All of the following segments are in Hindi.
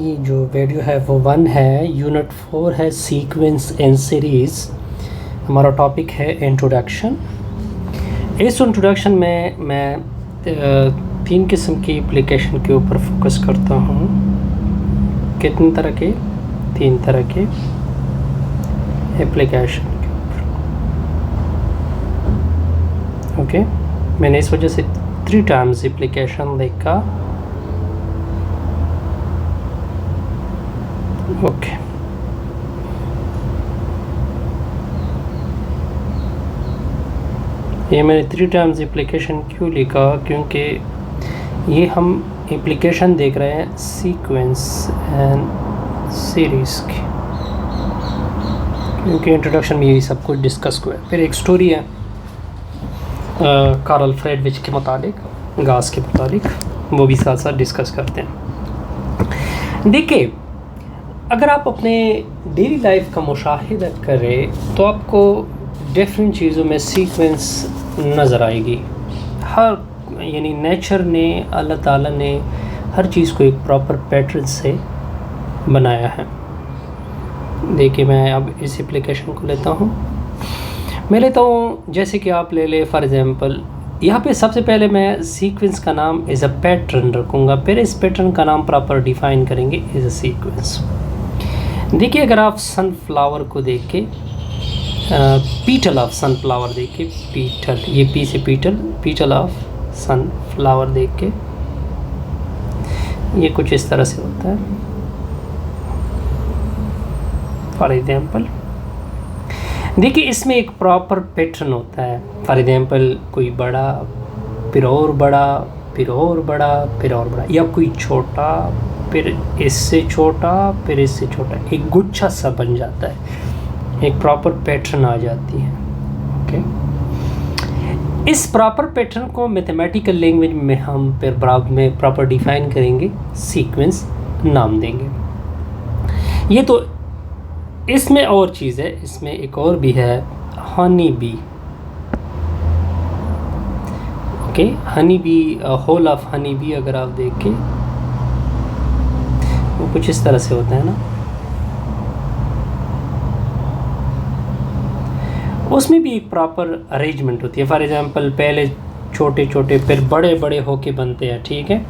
ये जो वीडियो है वो 1 है, यूनिट 4 है सीक्वेंस एंड सीरीज़। हमारा टॉपिक है इंट्रोडक्शन। इस इंट्रोडक्शन में मैं 3 किस्म की एप्लीकेशन के ऊपर फोकस करता हूँ। कितने तरह के? 3 तरह के एप्लीकेशन के ऊपर। ओके, मैंने इस वजह से 3 टाइम्स एप्लीकेशन लिखा। ओके, ये मैंने 3 टाइम्स एप्लीकेशन क्यों लिखा? क्योंकि ये हम एप्लीकेशन देख रहे हैं सीक्वेंस एंड सीरीज़ की, क्योंकि इंट्रोडक्शन में यही सब कुछ डिस्कस हुआ है। फिर एक स्टोरी है कार्ल फ्रेडविच के मुतालिक, गास के मुतालिक, वो भी साथ साथ डिस्कस करते हैं। देखिए, अगर आप अपने डेली लाइफ का मुशाहिदा करें तो आपको डिफरेंट चीज़ों में सीक्वेंस नज़र आएगी। यानी नेचर ने, अल्लाह ताला ने हर चीज़ को एक प्रॉपर पैटर्न से बनाया है। देखिए, मैं अब इस एप्लीकेशन को लेता हूँ। मैं लेता हूँ, जैसे कि आप ले ले फॉर एग्ज़ाम्पल, यहाँ पे सबसे पहले मैं सीक्वेंस का नाम एज अ पैटर्न रखूँगा, फिर इस पैटर्न का नाम प्रॉपर डिफ़ाइन करेंगे एज अ सीक्वेंस। देखिए, अगर आप सनफ्लावर को देख के, पीटल ऑफ सनफ्लावर देख के, पीटल, ये पी से पीटल, पीटल ऑफ सनफ्लावर देख के, ये कुछ इस तरह से होता है। फॉर एग्जाम्पल देखिए, इसमें एक प्रॉपर पैटर्न होता है। फॉर एग्जाम्पल, कोई बड़ा, फिर और बड़ा, फिर और बड़ा, फिर और बड़ा, या कोई छोटा, फिर इससे छोटा, फिर इससे छोटा, एक गुच्छा सा बन जाता है, एक प्रॉपर पैटर्न आ जाती है। ओके, इस प्रॉपर पैटर्न को मैथमेटिकल लैंग्वेज में हम फिर में प्रॉपर डिफाइन करेंगे, सीक्वेंस नाम देंगे। ये तो इसमें और चीज़ है, इसमें एक और भी है, honey bee. Okay, honey bee, whole of honey bee अगर आप देखें, वो कुछ इस तरह से होता है ना। उसमें भी एक प्रॉपर अरेंजमेंट होती है। फॉर एग्जांपल, पहले छोटे छोटे फिर बड़े बड़े होके बनते हैं, ठीक है,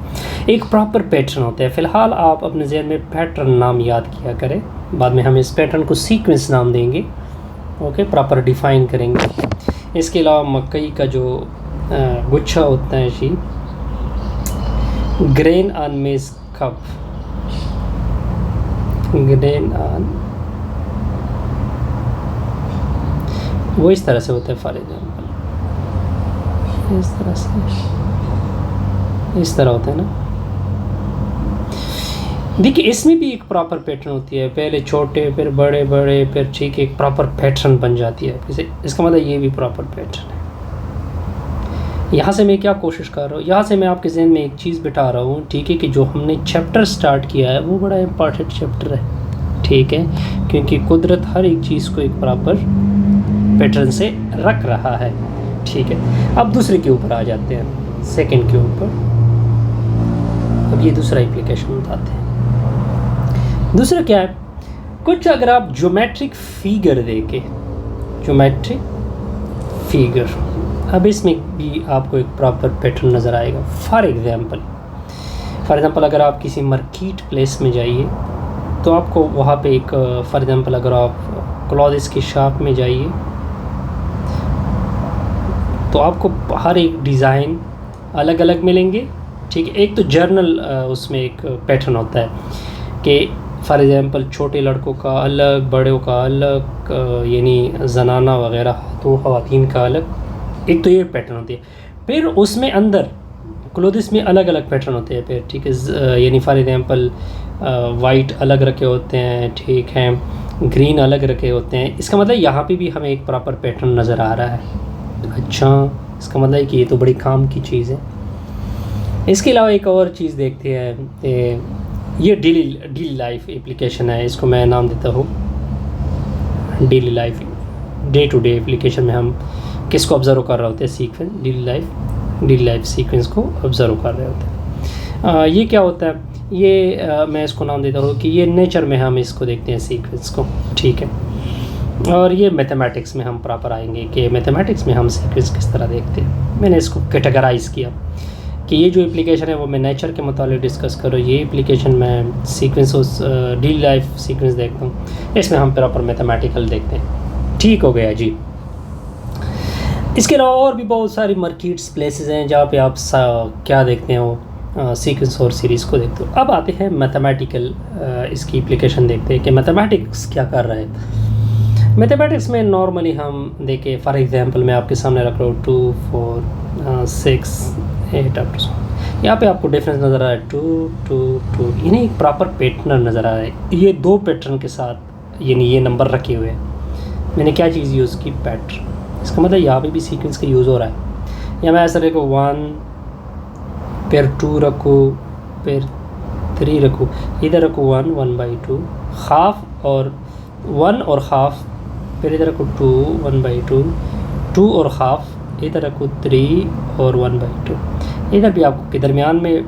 एक प्रॉपर पैटर्न होता है। फ़िलहाल आप अपने ज़हन में पैटर्न नाम याद किया करें, बाद में हम इस पैटर्न को सीक्वेंस नाम देंगे। ओके, प्रॉपर डिफ़ाइन करेंगे। इसके अलावा मकई का जो गुच्छा होता है जी, ग्रेन ऑन मेज कप, ग्रेन ऑन, वो इस तरह से होता है। फॉर एग्जाम्पल, इस तरह से, इस तरह होता है ना। देखिए, इसमें भी एक प्रॉपर पैटर्न होती है, पहले छोटे, फिर बड़े बड़े, फिर ठीक एक प्रॉपर पैटर्न बन जाती है। इसका मतलब ये भी प्रॉपर पैटर्न है। यहाँ से मैं क्या कोशिश कर रहा हूँ, यहाँ से मैं आपके ज़हन में एक चीज़ बिठा रहा हूँ, ठीक है, कि जो हमने चैप्टर स्टार्ट किया है वो बड़ा इम्पॉर्टेंट चैप्टर है, ठीक है, क्योंकि कुदरत हर एक चीज़ को एक प्रॉपर पैटर्न से रख रहा है, ठीक है। अब दूसरे के ऊपर आ जाते हैं, सेकंड के ऊपर। अब ये दूसरा एप्लीकेशन बताते हैं। दूसरा क्या है? कुछ अगर आप ज्योमेट्रिक फिगर देखें, ज्योमेट्रिक फिगर, अब इसमें भी आपको एक प्रॉपर पैटर्न नज़र आएगा। फॉर एग्ज़ाम्पल, अगर आप किसी मार्केट प्लेस में जाइए तो आपको वहाँ पे एक, फॉर एग्ज़ाम्पल, अगर आप क्लॉथ्स की शॉप में जाइए तो आपको हर एक डिज़ाइन अलग अलग मिलेंगे, ठीक है। एक तो जर्नल उसमें एक पैटर्न होता है कि फॉर एग्ज़ाम्पल छोटे लड़कों का अलग, बड़ों का अलग, यानी जनाना वगैरह, तो ख़वातीन का अलग, एक तो ये पैटर्न होती है। फिर उसमें अंदर क्लोथ्स में अलग अलग पैटर्न होते हैं फिर, ठीक है, यानी फॉर एग्ज़ाम्पल वाइट अलग रखे होते हैं, ठीक है, ग्रीन अलग रखे होते हैं। इसका मतलब यहाँ पे भी हमें एक प्रॉपर पैटर्न नज़र आ रहा है। अच्छा, इसका मतलब है कि ये तो बड़ी काम की चीज़ है। इसके अलावा एक और चीज़ देखते हैं, ये डेली लाइफ एप्लीकेशन है, इसको मैं नाम देता हूँ daily life, day to day application में हम किसको ऑब्ज़र्व कर रहे होते हैं? सीक्वेंस, डेली लाइफ सीक्वेंस को ऑब्ज़र्व कर रहे होते हैं। ये क्या होता है? ये मैं इसको नाम देता हूँ कि ये नेचर में हम इसको देखते हैं सीक्वेंस को, ठीक है। और ये मैथमेटिक्स में हम प्रॉपर आएंगे कि मैथमेटिक्स में हम सीक्वेंस किस तरह देखते हैं। मैंने इसको कैटेगराइज किया कि ये जो एप्लीकेशन है वो मैं नेचर के मुतालिक डिस्कस करूँ, ये एप्लीकेशन मैं सीक्वेंस उस डेली लाइफ सीक्वेंस देखता हूँ, इसमें हम प्रॉपर मैथमेटिकल देखते हैं। ठीक हो गया जी। इसके अलावा और भी बहुत सारी मार्केट्स प्लेसेस हैं जहाँ पे आप क्या देखते हो, सीक्वेंस और सीरीज़ को देखते हो। अब आते हैं मैथमेटिकल इसकी एप्लीकेशन देखते हैं कि मैथमेटिक्स क्या कर रहा है। मैथमेटिक्स में नॉर्मली हम देखें, फॉर एग्जांपल मैं आपके सामने रख रहा हूँ 2 4 6 8 अप टू, यहाँ पे आपको डिफरेंस नज़र आ रहा है 2 2 2, यानी एक प्रॉपर पैटर्न नज़र आ रहा है। ये 2 पैटर्न के साथ यानी ये नंबर रखे हुए हैं। मैंने क्या चीज़ यूज़ की, पैटर्न। इसका मतलब यहाँ पे भी सीक्वेंस का यूज़ हो रहा है। या मैं ऐसा रखूँ 1 फिर 2 रखूँ फिर 3 रखूँ, इधर रखूँ 1 1/2 हाफ और 1 और हाफ, फिर इधर रखूँ 2 1/2 2 और हाफ, इधर रखूँ 3 और 1/2। इधर भी आपको के दरमियान में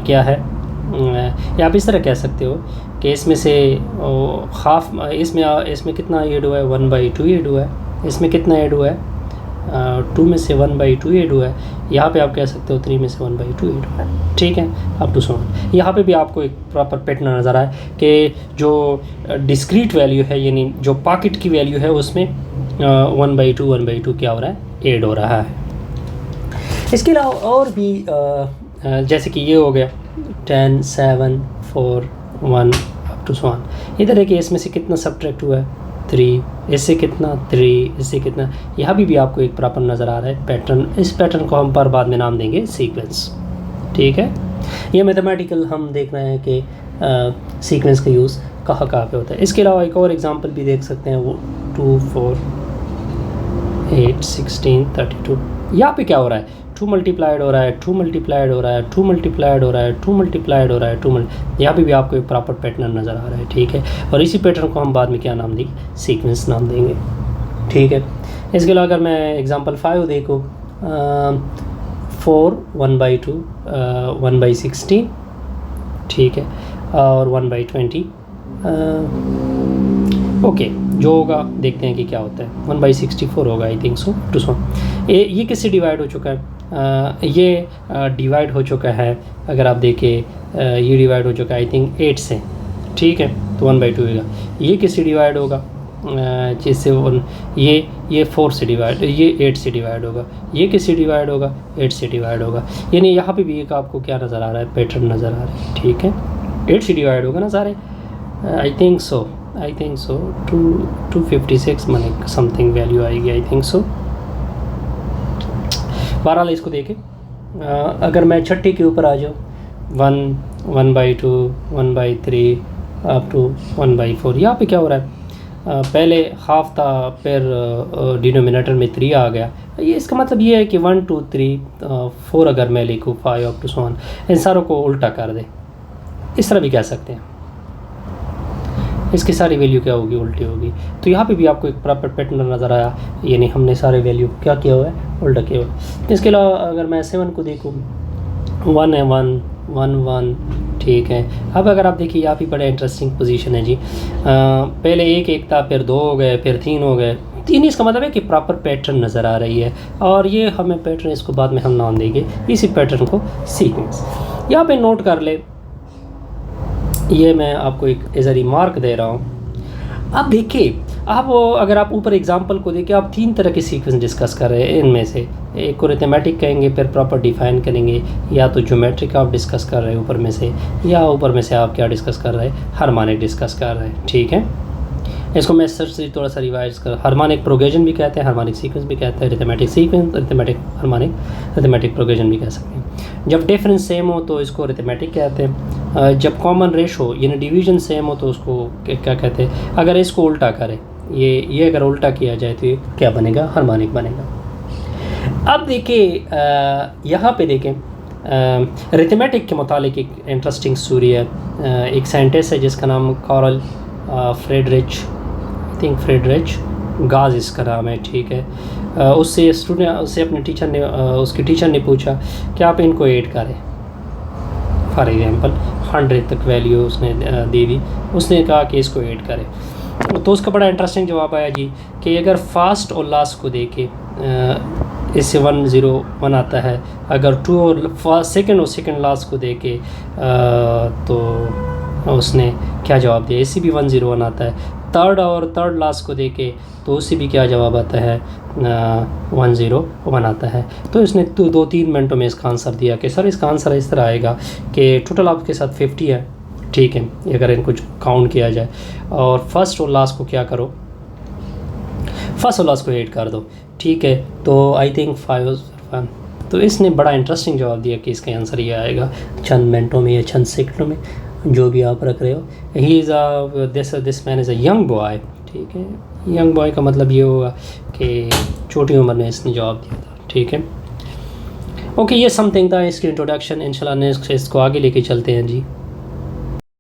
क्या है, या आप इस तरह कह सकते हो कि इसमें से हाफ, इसमें कितना ऐड हुआ है 1/2 ऐड हुआ है, इसमें कितना ऐड हुआ है 2 में से 1/2 ऐड हुआ है, यहाँ पे आप कह सकते हो 3 में से 1/2 ऐड हुआ है, ठीक है। अब टू सुनो, यहाँ पे भी आपको एक प्रॉपर पैटर्न नज़र आए कि जो डिस्क्रीट वैल्यू है यानी जो पॉकेट की वैल्यू है उसमें 1/2 क्या हो रहा है, ऐड हो रहा है। इसके अलावा और भी जैसे कि ये हो गया 10 7 4 1 अप टू 1। इधर देखिए इसमें से कितना सब्ट्रैक्ट हुआ है 3, इससे कितना 3, इससे कितना, यहाँ भी आपको एक प्रॉपर नज़र आ रहा है पैटर्न। इस पैटर्न को हम पर बाद में नाम देंगे सीक्वेंस, ठीक है। ये मैथमेटिकल हम देख रहे हैं कि सीक्वेंस का यूज़ कहाँ पे होता है। इसके अलावा एक और एग्जांपल भी देख सकते हैं, वो 2 4 8 16 32। यहाँ पे क्या हो रहा है, 2 मल्टीप्लाइड हो रहा है, 2 मल्टीप्लाइड हो रहा है, 2 मल्टीप्लाइड हो रहा है, 2 मल्टीप्लाइड हो रहा है, 2 यहाँ पे भी आपको एक प्रॉपर पैटर्न नज़र आ रहा है, ठीक है। और इसी पैटर्न को हम बाद में क्या नाम देंगे, सीक्वेंस नाम देंगे, ठीक है। इसके अलावा अगर मैं एग्जांपल 5 देखूँ 4 1/2 1/16, ठीक है, और 1/20, ओके जो होगा देखते हैं कि क्या होता है। 1/64 होगा आई थिंक सो टू सो। ये किससे डिवाइड हो चुका है, ये डिवाइड हो चुका है, अगर आप देखें ये डिवाइड हो चुका है आई थिंक 8 से, ठीक है, तो 1/2 होगा। ये किससे डिवाइड होगा, जिससे ये 4 से डिवाइड, ये 8 से डिवाइड होगा। ये किससे डिवाइड होगा, 8 से डिवाइड होगा। यानी यहाँ पे भी एक आपको क्या नज़र आ रहा है, पैटर्न नज़र आ रहा है, ठीक है। 8 से डिवाइड होगा ना सारे, आई थिंक सो 256 माने समथिंग वैल्यू आएगी आई थिंक सो। बहरहाल इसको देखें, अगर मैं छठी के ऊपर आ जाऊँ 1 1/2 1/3 अप टू 1/4, यहाँ पे क्या हो रहा है, पहले हाफ था फिर डिनोमिनेटर में 3 आ गया। ये इसका मतलब ये है कि 1 2 3 4 अगर मैं लिखूँ 5 अप टू 1, इन सारों को उल्टा कर दे, इस तरह भी कह सकते हैं। इसकी सारी वैल्यू क्या होगी, उल्टी होगी। तो यहाँ पे भी आपको एक प्रॉपर पैटर्न नज़र आया, यानी हमने सारे वैल्यू क्या किया हुआ है, उल्टा किया हुआ है। इसके अलावा अगर मैं 7 को देखूँ 1 है 1 1 1, ठीक है। अब अगर आप देखिए यहाँ भी बड़ा इंटरेस्टिंग पोजीशन है जी, पहले एक था, फिर 2 हो गए, फिर 3 हो गए। 3 इसका मतलब है कि प्रॉपर पैटर्न नज़र आ रही है, और ये हमें पैटर्न, इसको बाद में हम नाम देंगे इसी पैटर्न को सीक्वेंस। यहाँ पे नोट कर ले, ये मैं आपको एक एज अ रिमार्क दे रहा हूँ। अब देखिए, आप अगर आप ऊपर एग्जांपल को देखिए, आप 3 तरह के सीक्वेंस डिस्कस कर रहे हैं। इनमें से एक को अरिथमेटिक कहेंगे, फिर प्रॉपर डिफाइन करेंगे, या तो ज्योमेट्रिक आप डिस्कस कर रहे हैं ऊपर में से, या ऊपर में से आप क्या डिस्कस कर रहे हैं, हार्मोनिक डिस्कस कर रहे हैं, ठीक है। इसको मैं सर से थोड़ा सा रिवाइज कर, हार्मोनिक प्रोग्रेशन भी कहते हैं, हार्मोनिक सीक्वेंस भी कहते हैं, arithmetic sequence, arithmetic harmonic, arithmetic progression भी कह सकते हैं। जब डिफरेंस सेम हो तो इसको अरिथमेटिक कहते हैं, जब कॉमन रेश हो यानी डिवीजन सेम हो तो उसको क्या कहते हैं। अगर इसको उल्टा करें, ये अगर उल्टा किया जाए तो ये क्या बनेगा, हार्मोनिक बनेगा। अब देखिए यहाँ पे देखें, अरिथमेटिक के मुतालिक एक इंटरेस्टिंग स्टोरी है। एक साइंटिस्ट है जिसका नाम कार्ल फ्रेडरिच गाज इसका नाम है, ठीक है। उससे अपने टीचर ने, उसके टीचर ने पूछा कि आप इनको ऐड करें, फॉर एग्जांपल 100 तक वैल्यू उसने दी थी। उसने कहा कि इसको ऐड करें, तो उसका बड़ा इंटरेस्टिंग जवाब आया जी कि अगर फास्ट और लास्ट को देके इससे 101 आता है, अगर 2 और सेकंड लास्ट को देके तो उसने क्या जवाब दिया, इससे भी 101 आता है। थर्ड लास्ट को देके तो उससे भी क्या जवाब आता है, 101 आता है। तो इसने 2-3 मिनटों में इसका आंसर दिया कि सर इसका आंसर इस तरह आएगा कि टोटल आपके साथ 50 है, ठीक है, अगर इनको काउंट किया जाए, और फर्स्ट और लास्ट को क्या करो, फर्स्ट और लास्ट को ऐड कर दो, ठीक है, तो आई थिंक 5। तो इसने बड़ा इंटरेस्टिंग जवाब दिया कि इसका आंसर ये आएगा चंद मिनटों में या चंद सेकंडों में, जो भी आप रख रहे हो। He is this man is a young boy, ठीक है। यंग बॉय का मतलब ये होगा कि छोटी उम्र में इसने जवाब दिया था, ठीक है। ओके, ये समथिंग था इसकी इंट्रोडक्शन। इंशाल्लाह नेक्स्ट इसको आगे लेके चलते हैं जी।